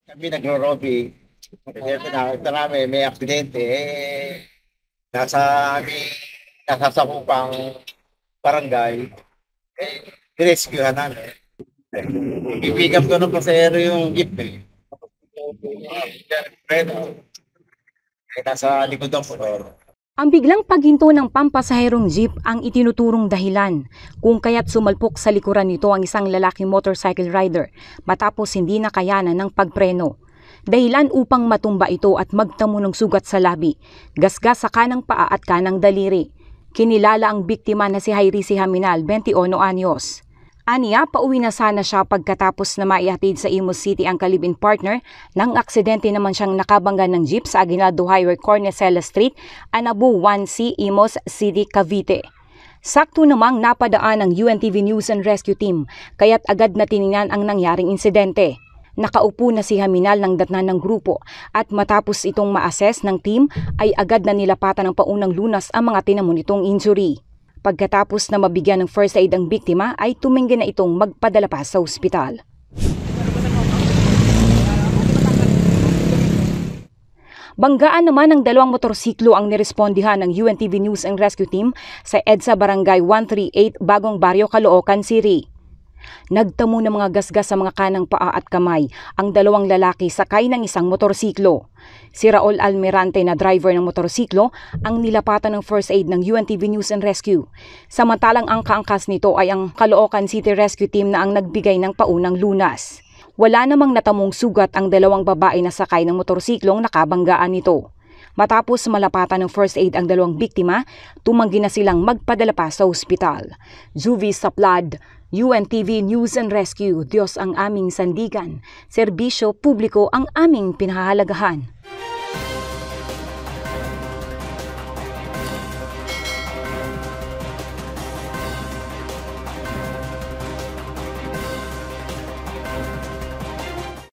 Kami nagro-robbing. Kasi pinakita namin may aksidente. Nasa aming nasasakupang barangay. Rescuehan namin. I-pick up ko ng pasahero yung jeep eh. Pero, nasa likod ng motor. Ang biglang paghinto ng pampasaherong jeep ang itinuturong dahilan kung kaya't sumalpok sa likuran nito ang isang lalaking motorcycle rider matapos hindi nakayanan ng pagpreno. Dahilan upang matumba ito at magtamo ng sugat sa labi, gasgas sa kanang paa at kanang daliri. Kinilala ang biktima na si Hairisi Haminal, 21 anyos. Aniya, pauwi na sana siya pagkatapos na maihatid sa Imus City ang kalibin partner nang aksidente naman siyang nakabangga ng jeep sa Aguinaldo Highway, Cornecella Street, Anabu 1C, Imus City, Cavite. Sakto namang napadaan ang UNTV News and Rescue Team kaya't agad na tiningnan ang nangyaring insidente. Nakaupo na si Haminal ng datnan ng grupo at matapos itong ma-assess ng team ay agad na nilapatan ng paunang lunas ang mga tinamo nitong injury. Pagkatapos na mabigyan ng first aid ang biktima ay tumingin na itong magpadala pa sa ospital. Banggaan naman ng dalawang motorsiklo ang nirespondihan ng UNTV News and Rescue Team sa EDSA Barangay 138 Bagong Baryo, Caloocan City. Nagtamo ng mga gasgas sa mga kanang paa at kamay ang dalawang lalaki sakay ng isang motorsiklo. Si Raul Almirante na driver ng motorsiklo ang nilapatan ng first aid ng UNTV News and Rescue. Samantalang ang kaangkas nito ay ang Caloocan City Rescue Team na ang nagbigay ng paunang lunas. Wala namang natamong sugat ang dalawang babae na sakay ng motorsiklong nakabanggaan nito. Matapos malapatan ng first aid ang dalawang biktima, tumanggi na silang magpadala pa sa ospital. Juvie Saplad, UNTV News and Rescue, Diyos ang aming sandigan, serbisyo publiko ang aming pinahahalagahan.